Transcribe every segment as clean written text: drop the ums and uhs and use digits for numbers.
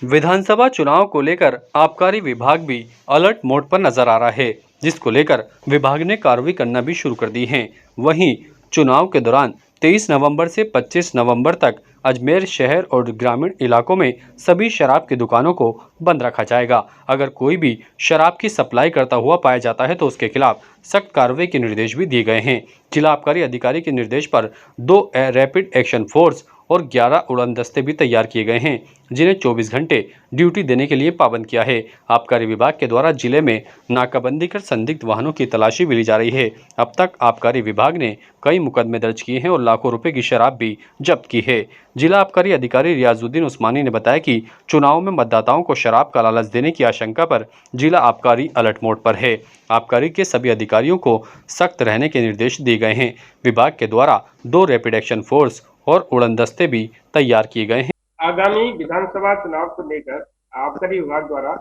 विधानसभा चुनाव को लेकर आबकारी विभाग भी अलर्ट मोड पर नजर आ रहा है, जिसको लेकर विभाग ने कार्रवाई करना भी शुरू कर दी है। वहीं चुनाव के दौरान 23 नवंबर से 25 नवंबर तक अजमेर शहर और ग्रामीण इलाकों में सभी शराब की दुकानों को बंद रखा जाएगा। अगर कोई भी शराब की सप्लाई करता हुआ पाया जाता है तो उसके खिलाफ सख्त कार्रवाई के निर्देश भी दिए गए हैं। जिला आबकारी अधिकारी के निर्देश पर 2 रैपिड एक्शन फोर्स और 11 उड़न दस्ते भी तैयार किए गए हैं, जिन्हें 24 घंटे ड्यूटी देने के लिए पाबंद किया है। आबकारी विभाग के द्वारा जिले में नाकाबंदी कर संदिग्ध वाहनों की तलाशी भी ली जा रही है। अब तक आबकारी विभाग ने कई मुकदमे दर्ज किए हैं और लाखों रुपए की शराब भी जब्त की है। जिला आबकारी अधिकारी रियाजुद्दीन उस्मानी ने बताया कि चुनाव में मतदाताओं को शराब का लालच देने की आशंका पर जिला आबकारी अलर्ट मोड पर है। आबकारी के सभी अधिकारियों को सख्त रहने के निर्देश दिए गए हैं। विभाग के द्वारा 2 रैपिड एक्शन फोर्स और उड़न दस्ते भी तैयार किए गए हैं। आगामी विधानसभा चुनाव को लेकर आबकारी विभाग द्वारा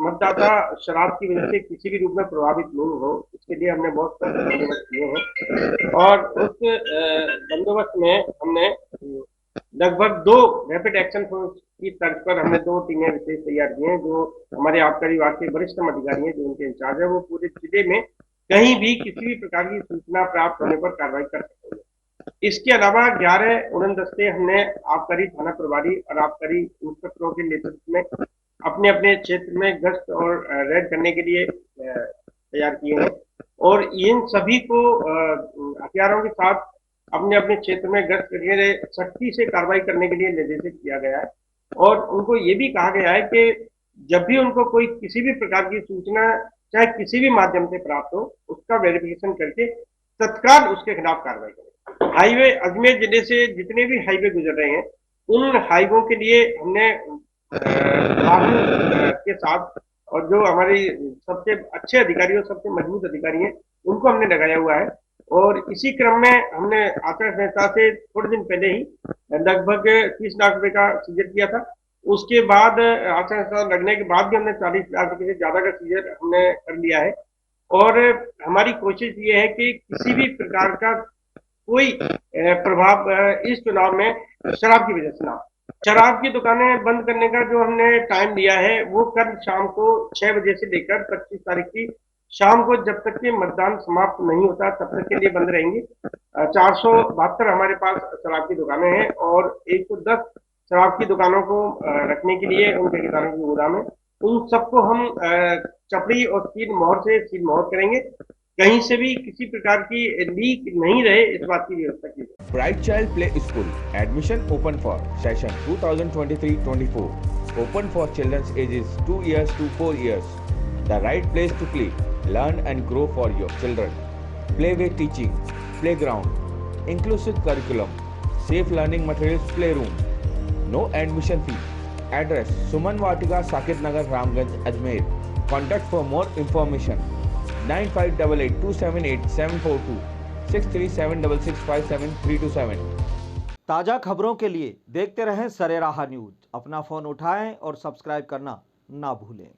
मतदाता शराब की वजह से किसी भी रूप में प्रभावित नहीं हो, इसके लिए हमने बहुत सारे बंदोबस्त किए हैं और उस बंदोबस्त में हमने लगभग 2 रैपिड एक्शन फोर्स की तर्ज पर हमने 2 टीमें विशेष तैयार की हैं, जो हमारे आबकारी विभाग के वरिष्ठतम अधिकारी हैं, जो उनके इंचार्ज है, वो पूरे जिले में कहीं भी किसी भी प्रकार की सूचना प्राप्त होने पर कार्रवाई कर सकते हैं। इसके अलावा 11 उड़न दस्ते हमने आबकारी थाना प्रभारी और आबकारी इंस्पेक्टरों के नेतृत्व में अपने अपने क्षेत्र में गश्त और रेड करने के लिए तैयार किए हैं और इन सभी को हथियारों के साथ अपने अपने क्षेत्र में गश्त करके सख्ती से कार्रवाई करने के लिए निर्देशित किया गया है और उनको ये भी कहा गया है कि जब भी उनको कोई किसी भी प्रकार की सूचना चाहे किसी भी माध्यम से प्राप्त हो, उसका वेरिफिकेशन करके तत्काल उसके खिलाफ कार्रवाई करें। हाईवे अजमेर जिले से जितने भी हाईवे गुजर रहे हैं, उन हाईवों के लिए हमने वाहन के साथ और जो हमारी सबसे अच्छे अधिकारी और सबसे मजबूत अधिकारी हैं, उनको हमने लगाया हुआ है और इसी क्रम में हमने आचार संहिता से थोड़े दिन पहले ही लगभग 30 लाख रुपए का सीजर किया था। उसके बाद आचार संहिता लगने के बाद भी हमने 40 लाख रुपए से ज्यादा का सीजर हमने कर लिया है और हमारी कोशिश ये है कि किसी भी प्रकार का कोई प्रभाव इस चुनाव में शराब की वजह से ना। शराब की दुकानें बंद करने का जो हमने टाइम लिया है वो कल शाम को 6 बजे से लेकर 25 तारीख की शाम को जब तक के मतदान समाप्त नहीं होता तब तक के लिए बंद रहेंगी। 472 हमारे पास शराब की दुकानें हैं और 110 शराब की दुकानों को रखने के लिए उनके किसानों की गोदाम है। उन सबको हम चपड़ी और सील मोहर करेंगे, कहीं से भी किसी प्रकार की लीक नहीं रहे, इस बात की व्यवस्था की जाए। Bright child play school admission open for session 2023-24 open for children's ages 2 years to 4 years. The right place to play, learn and grow for your children. Play with teaching, playground, inclusive curriculum, safe learning materials, playroom. No admission fee. Address Suman Vatika, Sakit Nagar, Ramganj, Ajmer. Contact for more information 9588278742 6376657327। ताज़ा खबरों के लिए देखते रहें सरेराह news. अपना phone उठाएं और subscribe करना ना भूलें।